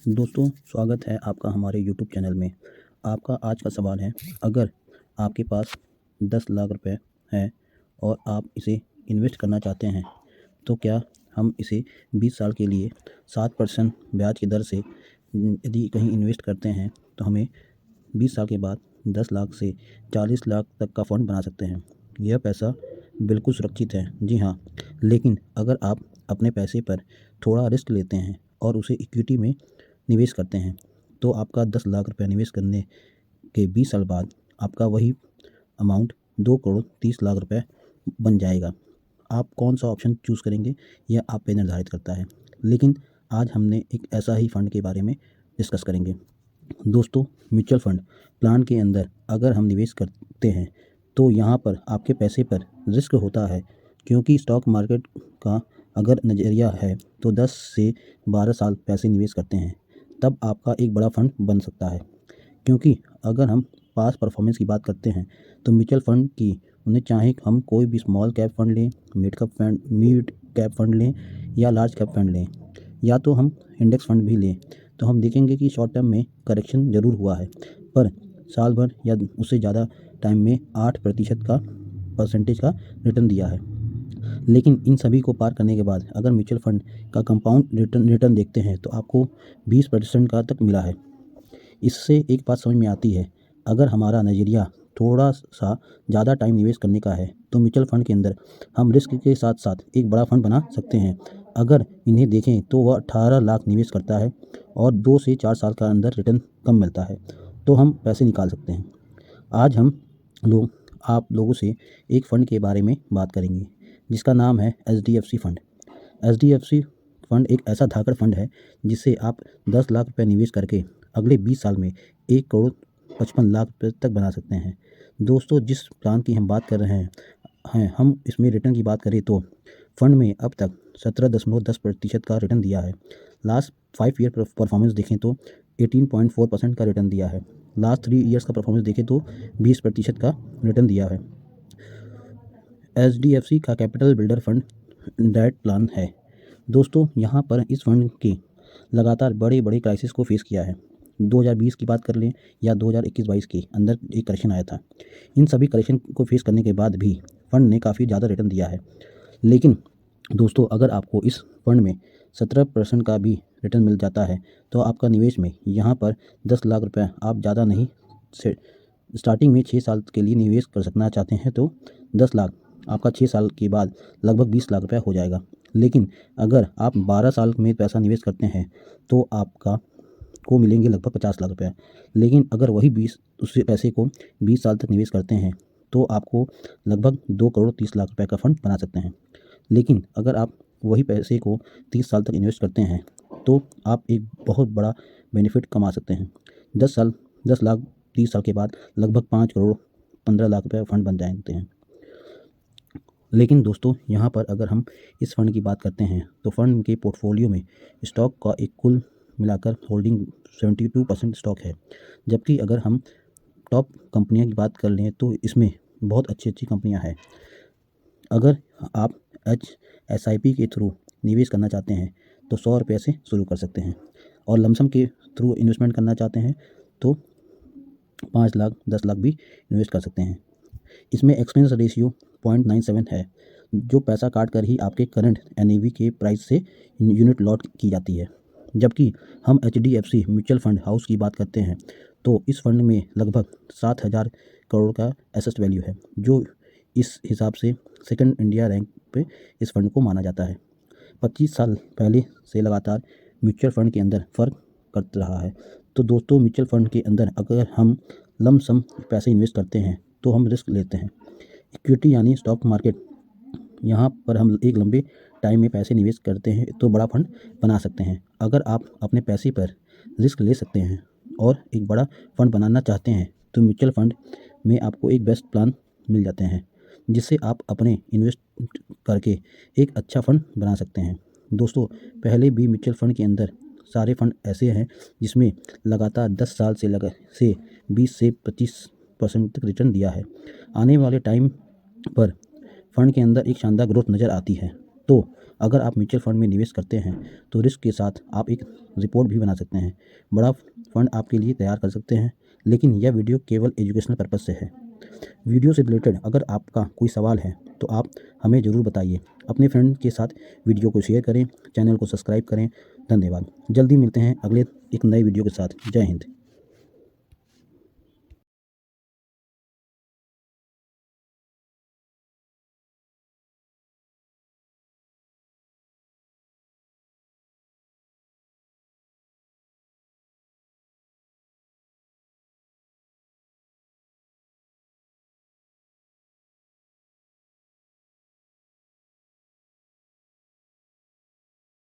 दोस्तों, स्वागत है आपका हमारे यूट्यूब चैनल में। आपका आज का सवाल है, अगर आपके पास 10 लाख रुपए हैं और आप इसे इन्वेस्ट करना चाहते हैं, तो क्या हम इसे 20 साल के लिए 7% ब्याज की दर से यदि कहीं इन्वेस्ट करते हैं, तो हमें 20 साल के बाद 10 लाख से 40 लाख तक का फ़ंड बना सकते हैं। यह पैसा बिल्कुल सुरक्षित है, जी हाँ। लेकिन अगर आप अपने पैसे पर थोड़ा रिस्क लेते हैं और उसे इक्विटी में निवेश करते हैं, तो आपका 10 लाख रुपए निवेश करने के 20 साल बाद आपका वही अमाउंट 2 करोड़ 30 लाख रुपए बन जाएगा। आप कौन सा ऑप्शन चूज़ करेंगे, यह आप पे निर्धारित करता है। लेकिन आज हमने एक ऐसा ही फ़ंड के बारे में डिस्कस करेंगे। दोस्तों, म्यूचुअल फंड प्लान के अंदर अगर हम निवेश करते हैं, तो यहाँ पर आपके पैसे पर रिस्क होता है, क्योंकि स्टॉक मार्केट का अगर नज़रिया है तो 10 से 12 साल पैसे निवेश करते हैं, तब आपका एक बड़ा फंड बन सकता है। क्योंकि अगर हम पास परफॉर्मेंस की बात करते हैं, तो म्यूचुअल फंड की उन्हें चाहे हम कोई भी स्मॉल कैप फंड लें, मिड कैप फंड लें या लार्ज कैप फंड लें, या तो हम इंडेक्स फंड भी लें, तो हम देखेंगे कि शॉर्ट टर्म में करेक्शन ज़रूर हुआ है, पर साल भर या उससे ज़्यादा टाइम में 8% का परसेंटेज का रिटर्न दिया है। लेकिन इन सभी को पार करने के बाद अगर म्यूचुअल फंड का कंपाउंड रिटर्न देखते हैं, तो आपको 20% का तक मिला है। इससे एक बात समझ में आती है, अगर हमारा नज़रिया थोड़ा सा ज़्यादा टाइम निवेश करने का है, तो म्यूचुअल फंड के अंदर हम रिस्क के साथ साथ एक बड़ा फंड बना सकते हैं। अगर इन्हें देखें तो वह 18 लाख निवेश करता है और 2 से 4 साल का अंदर रिटर्न कम मिलता है, तो हम पैसे निकाल सकते हैं। आज हम लोग आप लोगों से एक फ़ंड के बारे में बात करेंगे, जिसका नाम है HDFC फंड। HDFC फंड एक ऐसा धाकड़ फंड है, जिससे आप 10 लाख रुपए निवेश करके अगले 20 साल में 1 करोड़ 55 लाख रुपए तक बना सकते हैं। दोस्तों, जिस प्लान की हम बात कर रहे हैं हम इसमें रिटर्न की बात करें, तो फंड में अब तक 17.10% का रिटर्न दिया है। लास्ट 5 ईयर परफॉर्मेंस देखें तो 18.4% का रिटर्न दिया है। लास्ट 3 ईयर्स का परफॉर्मेंस देखें तो 20% का रिटर्न दिया है। HDFC का capital builder fund direct plan है। दोस्तों, यहाँ पर इस फंड के लगातार बड़े बड़े क्राइसिस को फेस किया है। 2020 की बात कर लें या 2021-22 के अंदर एक करेक्शन आया था। इन सभी करेक्शन को फेस करने के बाद भी फंड ने काफ़ी ज़्यादा रिटर्न दिया है। लेकिन दोस्तों, अगर आपको इस फंड में 17% का भी रिटर्न मिल जाता है, तो आपका निवेश में यहाँ पर 10 लाख रुपए आप ज़्यादा नहीं से स्टार्टिंग में 6 साल के लिए निवेश कर सकना चाहते हैं, तो 10 लाख आपका 6 साल के बाद लगभग 20 लाख रुपए हो जाएगा। लेकिन अगर आप 12 साल में पैसा निवेश करते हैं, तो आपका को मिलेंगे लगभग 50 लाख रुपए। लेकिन अगर वही 20 उस पैसे को 20 साल तक निवेश करते हैं, तो आपको लगभग 2 करोड़ 30 लाख रुपए का फंड बना सकते हैं। लेकिन अगर आप वही पैसे को 30 साल तक इन्वेस्ट करते हैं, तो आप एक बहुत बड़ा बेनिफिट कमा सकते हैं। 10 लाख 30 साल के बाद लगभग 5 करोड़ 15 लाख रुपए फंड बन जाते हैं। लेकिन दोस्तों, यहाँ पर अगर हम इस फंड की बात करते हैं, तो फंड के पोर्टफोलियो में स्टॉक का एक कुल मिलाकर होल्डिंग 72% स्टॉक है। जबकि अगर हम टॉप कंपनियों की बात कर लें, तो इसमें बहुत अच्छी अच्छी कंपनियाँ हैं। अगर आप HSIP के थ्रू निवेश करना चाहते हैं, तो 100 रुपये से शुरू कर सकते हैं, और लमसम के थ्रू इन्वेस्टमेंट करना चाहते हैं, तो 5 लाख 10 लाख भी इन्वेस्ट कर सकते हैं। इसमें एक्सपेंस रेशियो 0.97 है, जो पैसा काट कर ही आपके करंट NAV के प्राइस से यूनिट लॉट की जाती है। जबकि हम HDFC म्यूचुअल फंड हाउस की बात करते हैं, तो इस फंड में लगभग 7,000 करोड़ का एसेट वैल्यू है, जो इस हिसाब से सेकंड इंडिया रैंक पे इस फंड को माना जाता है। 25 साल पहले से लगातार म्यूचुअल फंड के अंदर फ़र्क कर रहा है। तो दोस्तों, म्यूचुअल फंड के अंदर अगर हम लमसम पैसे इन्वेस्ट करते हैं, तो हम रिस्क लेते हैं। इक्विटी यानी स्टॉक मार्केट, यहाँ पर हम एक लंबे टाइम में पैसे निवेश करते हैं, तो बड़ा फंड बना सकते हैं। अगर आप अपने पैसे पर रिस्क ले सकते हैं और एक बड़ा फंड बनाना चाहते हैं, तो म्यूचुअल फंड में आपको एक बेस्ट प्लान मिल जाते हैं, जिससे आप अपने इन्वेस्ट करके एक अच्छा फंड बना सकते हैं। दोस्तों, पहले भी म्यूचुअल फंड के अंदर सारे फंड ऐसे हैं जिसमें लगातार 10 साल से 20 से 25% तक रिटर्न दिया है। आने वाले टाइम पर फंड के अंदर एक शानदार ग्रोथ नज़र आती है। तो अगर आप म्यूचुअल फंड में निवेश करते हैं तो रिस्क के साथ आप एक रिपोर्ट भी बना सकते हैं, बड़ा फंड आपके लिए तैयार कर सकते हैं। लेकिन यह वीडियो केवल एजुकेशनल पर्पज़ से है। वीडियो से रिलेटेड अगर आपका कोई सवाल है तो आप हमें ज़रूर बताइए। अपने फ्रेंड के साथ वीडियो को शेयर करें, चैनल को सब्सक्राइब करें। धन्यवाद। जल्दी मिलते हैं अगले एक नए वीडियो के साथ। जय हिंद।